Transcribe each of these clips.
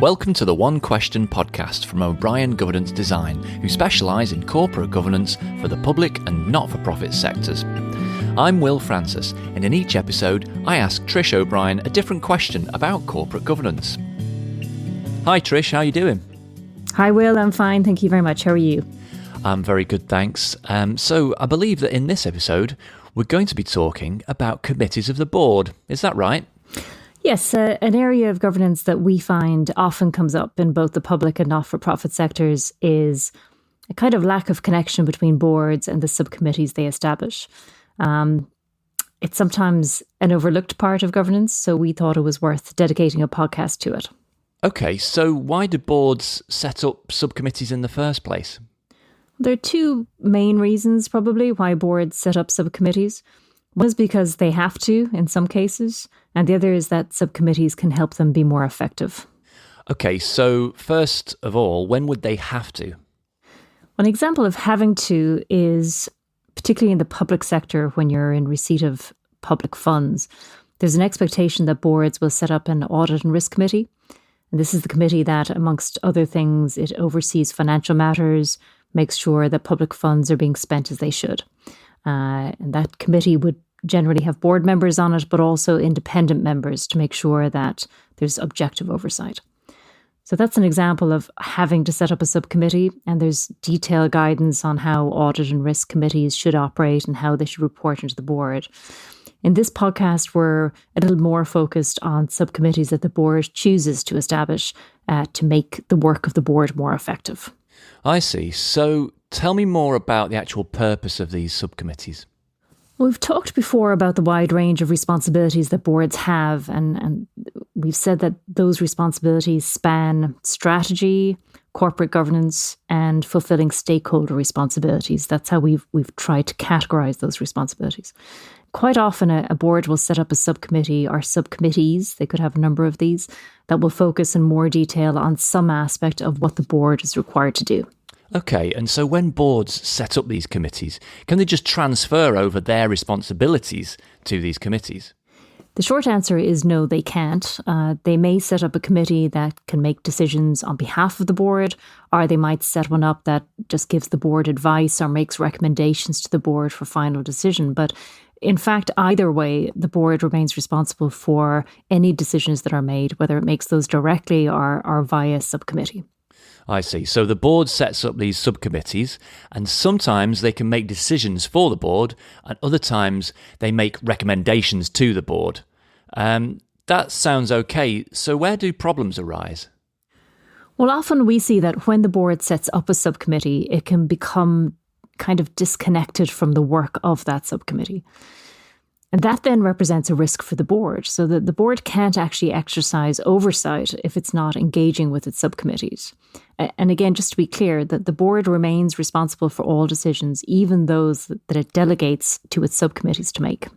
Welcome to the One Question podcast from O'Brien Governance Design, who specialise in corporate governance for the public and not-for-profit sectors. I'm Will Francis, and in each episode, I ask Trish O'Brien a different question about corporate governance. Hi Trish, how are you doing? Hi Will, I'm fine, thank you very much. How are you? I'm very good, thanks. So I believe that in this episode, we're going to be talking about committees of the board. Is that right? Yes, an area of governance that we find often comes up in both the public and not-for-profit sectors is a kind of lack of connection between boards and the subcommittees they establish. It's sometimes an overlooked part of governance, so we thought it was worth dedicating a podcast to it. Okay, so why do boards set up subcommittees in the first place? There are two main reasons probably why boards set up subcommittees. One is because they have to in some cases, and the other is that subcommittees can help them be more effective. Okay, so first of all, when would they have to? One example of having to is, particularly in the public sector, when you're in receipt of public funds, there's an expectation that boards will set up an audit and risk committee. And this is the committee that, amongst other things, it oversees financial matters, makes sure that public funds are being spent as they should. And that committee would generally have board members on it, but also independent members to make sure that there's objective oversight. So that's an example of having to set up a subcommittee, and there's detailed guidance on how audit and risk committees should operate and how they should report into the board. In this podcast, we're a little more focused on subcommittees that the board chooses to establish to make the work of the board more effective. I see. So tell me more about the actual purpose of these subcommittees. We've talked before about the wide range of responsibilities that boards have, and we've said that those responsibilities span strategy, corporate governance, and fulfilling stakeholder responsibilities. That's how we've tried to categorise those responsibilities. Quite often a board will set up a subcommittee or subcommittees, they could have a number of these, that will focus in more detail on some aspect of what the board is required to do. Okay, and so when boards set up these committees, can they just transfer over their responsibilities to these committees? The short answer is no, they can't. They may set up a committee that can make decisions on behalf of the board, or they might set one up that just gives the board advice or makes recommendations to the board for final decision. But in fact, either way, the board remains responsible for any decisions that are made, whether it makes those directly or via subcommittee. I see. So the board sets up these subcommittees, and sometimes they can make decisions for the board, and other times they make recommendations to the board. That sounds okay. So where do problems arise? Well, often we see that when the board sets up a subcommittee, it can become kind of disconnected from the work of that subcommittee. And that then represents a risk for the board, so that the board can't actually exercise oversight if it's not engaging with its subcommittees. And again, just to be clear, that the board remains responsible for all decisions, even those that it delegates to its subcommittees to make.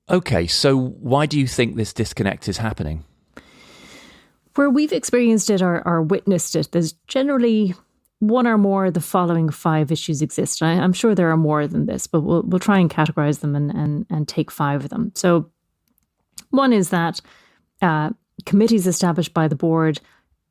Okay, so why do you think this disconnect is happening? Where we've experienced it or witnessed it, there's generally one or more of the following 5 issues exist. I'm sure there are more than this, but we'll try and categorise them and take 5 of them. So one is that committees established by the board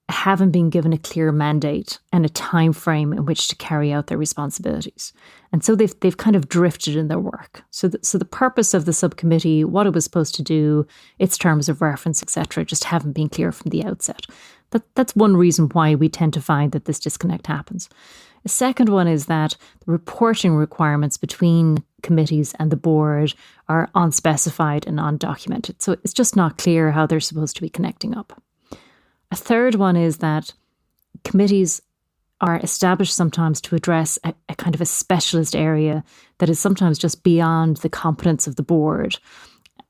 haven't been given a clear mandate and a time frame in which to carry out their responsibilities. And so they've kind of drifted in their work. So the purpose of the subcommittee, what it was supposed to do, its terms of reference, etc., just haven't been clear from the outset. That's one reason why we tend to find that this disconnect happens. The second one is that the reporting requirements between committees and the board are unspecified and undocumented. So it's just not clear how they're supposed to be connecting up. A third one is that committees are established sometimes to address a kind of a specialist area that is sometimes just beyond the competence of the board,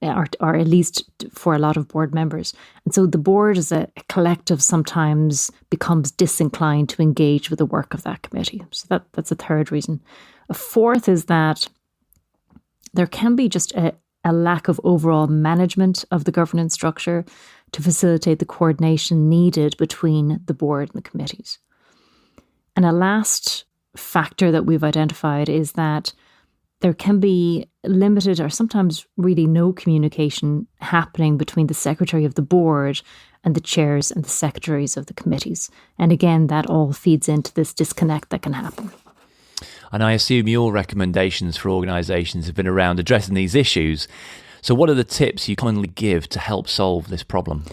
or at least for a lot of board members. And so the board as a collective sometimes becomes disinclined to engage with the work of that committee. So that's a third reason. A fourth is that there can be just a lack of overall management of the governance structure to facilitate the coordination needed between the board and the committees. And a last factor that we've identified is that there can be limited or sometimes really no communication happening between the secretary of the board and the chairs and the secretaries of the committees. And again, that all feeds into this disconnect that can happen. And I assume your recommendations for organisations have been around addressing these issues. So what are the tips you commonly give to help solve this problem?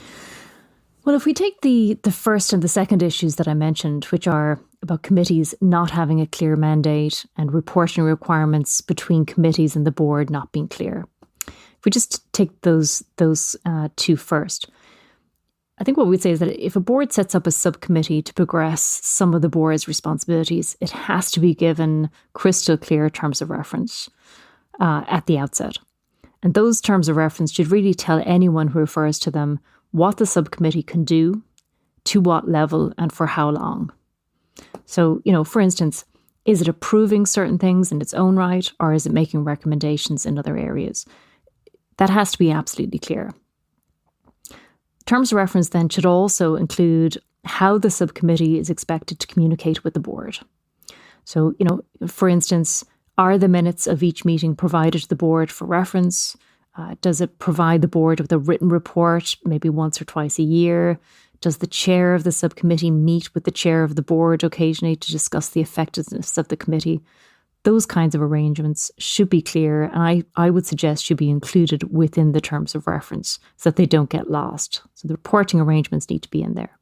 Well, if we take the first and the second issues that I mentioned, which are about committees not having a clear mandate and reporting requirements between committees and the board not being clear. If we just take those two first, I think what we'd say is that if a board sets up a subcommittee to progress some of the board's responsibilities, it has to be given crystal clear terms of reference at the outset. And those terms of reference should really tell anyone who refers to them what the subcommittee can do, to what level, and for how long. So, for instance, is it approving certain things in its own right, or is it making recommendations in other areas? That has to be absolutely clear. Terms of reference then should also include how the subcommittee is expected to communicate with the board. So, for instance, are the minutes of each meeting provided to the board for reference? Does it provide the board with a written report, maybe once or twice a year? Does the chair of the subcommittee meet with the chair of the board occasionally to discuss the effectiveness of the committee? Those kinds of arrangements should be clear, and I would suggest should be included within the terms of reference so that they don't get lost. So the reporting arrangements need to be in there.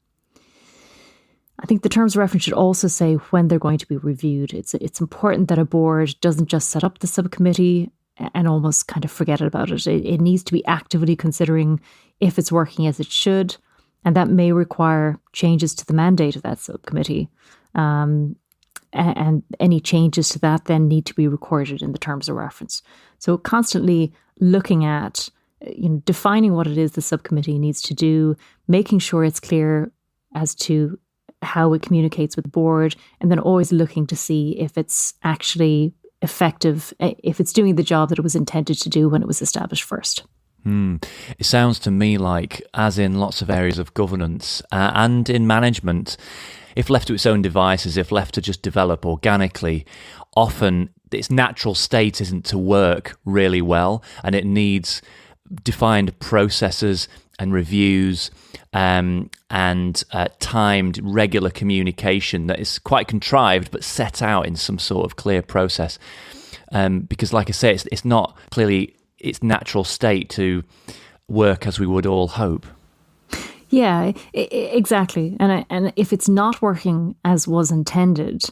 I think the terms of reference should also say when they're going to be reviewed. It's important that a board doesn't just set up the subcommittee and almost kind of forget about it. It needs to be actively considering if it's working as it should, and that may require changes to the mandate of that subcommittee. And any changes to that then need to be recorded in the terms of reference. So constantly looking at, defining what it is the subcommittee needs to do, making sure it's clear as to how it communicates with the board, and then always looking to see if it's actually effective, if it's doing the job that it was intended to do when it was established first. It sounds to me like, as in lots of areas of governance and in management, if left to its own devices, if left to just develop organically, often its natural state isn't to work really well, and it needs defined processes and reviews and timed regular communication that is quite contrived but set out in some sort of clear process. Because like I say, it's not clearly its natural state to work as we would all hope. Yeah, exactly. And if it's not working as was intended,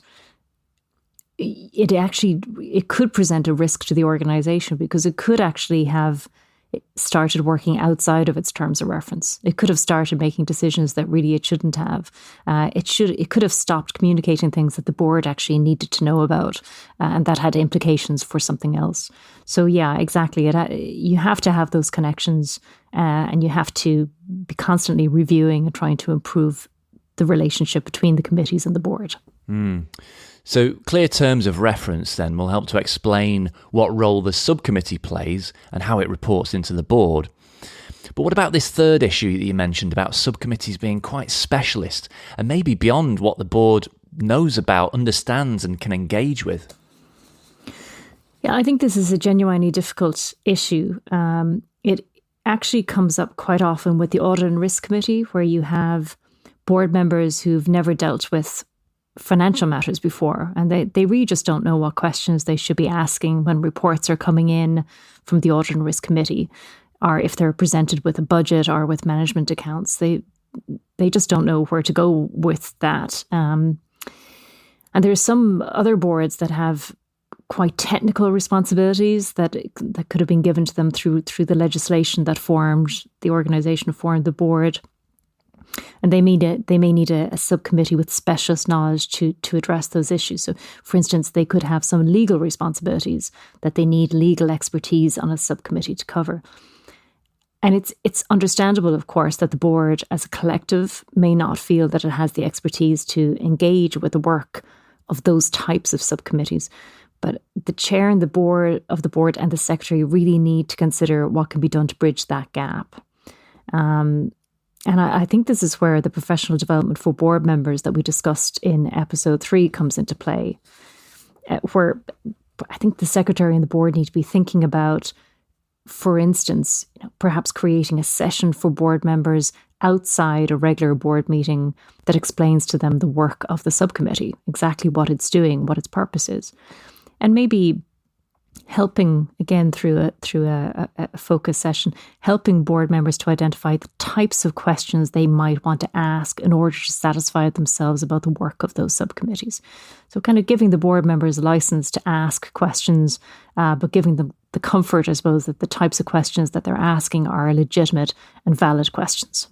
it could present a risk to the organization, because it could actually have started working outside of its terms of reference. It could have started making decisions that really it shouldn't have. It could have stopped communicating things that the board actually needed to know about, and that had implications for something else. So yeah, exactly. You have to have those connections, and you have to be constantly reviewing and trying to improve the relationship between the committees and the board. So clear terms of reference then will help to explain what role the subcommittee plays and how it reports into the board. But what about this third issue that you mentioned about subcommittees being quite specialist and maybe beyond what the board knows about, understands and can engage with? Yeah, I think this is a genuinely difficult issue. It actually comes up quite often with the Audit and Risk Committee, where you have board members who've never dealt with financial matters before, and they really just don't know what questions they should be asking when reports are coming in from the Audit and Risk Committee, or if they're presented with a budget or with management accounts. They just don't know where to go with that. And there's some other boards that have quite technical responsibilities that could have been given to them through the legislation that formed the organisation, formed the board. And they may need a subcommittee with specialist knowledge to address those issues. So, for instance, they could have some legal responsibilities that they need legal expertise on a subcommittee to cover. And it's understandable, of course, that the board as a collective may not feel that it has the expertise to engage with the work of those types of subcommittees. But the chair and the board and the secretary really need to consider what can be done to bridge that gap. And I think this is where the professional development for board members that we discussed in episode 3 comes into play, where I think the secretary and the board need to be thinking about, for instance, perhaps creating a session for board members outside a regular board meeting that explains to them the work of the subcommittee, exactly what it's doing, what its purpose is. And maybe helping, again, through a focus session, helping board members to identify the types of questions they might want to ask in order to satisfy themselves about the work of those subcommittees. So kind of giving the board members a license to ask questions, but giving them the comfort, I suppose, that the types of questions that they're asking are legitimate and valid questions.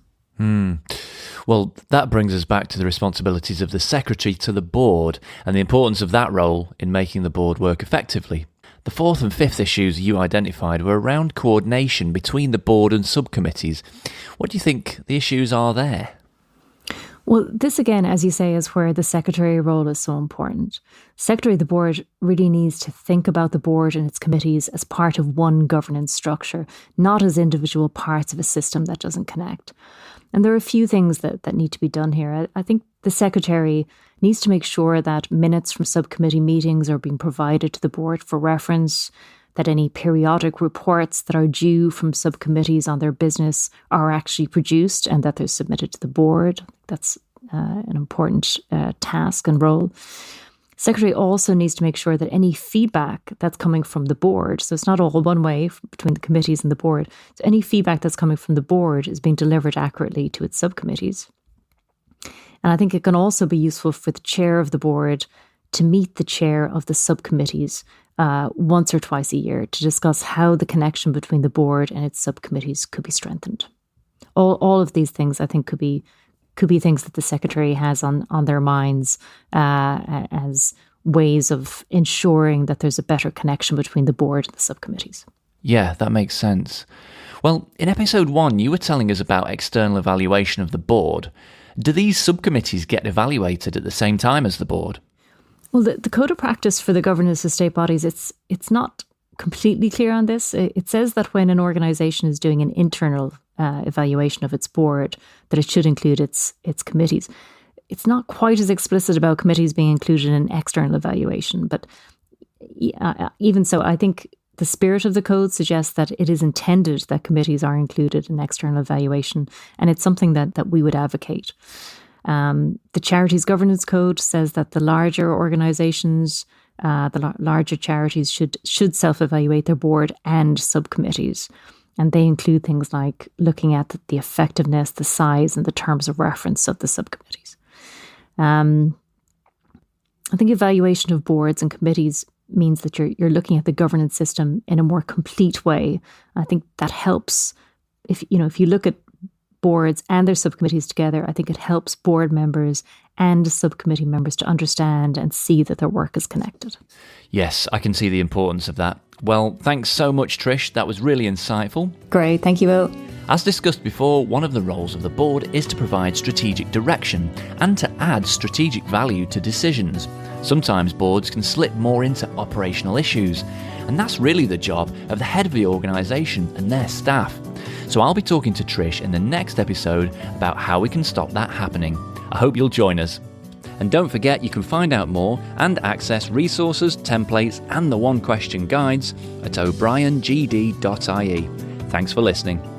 Well, that brings us back to the responsibilities of the secretary to the board and the importance of that role in making the board work effectively. The fourth and fifth issues you identified were around coordination between the board and subcommittees. What do you think the issues are there? Well, this again, as you say, is where the secretary role is so important. Secretary of the board really needs to think about the board and its committees as part of one governance structure, not as individual parts of a system that doesn't connect. And there are a few things that need to be done here. I think the secretary needs to make sure that minutes from subcommittee meetings are being provided to the board for reference, that any periodic reports that are due from subcommittees on their business are actually produced and that they're submitted to the board. That's an important task and role. Secretary also needs to make sure that any feedback that's coming from the board, so it's not all one way between the committees and the board, so any feedback that's coming from the board is being delivered accurately to its subcommittees. And I think it can also be useful for the chair of the board to meet the chair of the subcommittees once or twice a year to discuss how the connection between the board and its subcommittees could be strengthened. All of these things, I think, could be things that the secretary has on their minds as ways of ensuring that there's a better connection between the board and the subcommittees. Yeah, that makes sense. Well, in episode 1, you were telling us about external evaluation of the board. Do these subcommittees get evaluated at the same time as the board? Well, the code of practice for the governance of state bodies, it's not completely clear on this. It says that when an organisation is doing an internal evaluation of its board, that it should include its committees. It's not quite as explicit about committees being included in external evaluation, but even so, I think the spirit of the code suggests that it is intended that committees are included in external evaluation, and it's something that we would advocate. The Charities Governance Code says that the larger organisations, the larger charities should self-evaluate their board and subcommittees. And they include things like looking at the effectiveness, the size and the terms of reference of the subcommittees. I think evaluation of boards and committees means that you're looking at the governance system in a more complete way. I think that helps. If you look at boards and their subcommittees together, I think it helps board members and subcommittee members to understand and see that their work is connected. Yes, I can see the importance of that. Well, thanks so much, Trish. That was really insightful. Great. Thank you, Will. As discussed before, one of the roles of the board is to provide strategic direction and to add strategic value to decisions. Sometimes boards can slip more into operational issues, and that's really the job of the head of the organisation and their staff. So I'll be talking to Trish in the next episode about how we can stop that happening. I hope you'll join us. And don't forget, you can find out more and access resources, templates and the one question guides at o'briengd.ie. Thanks for listening.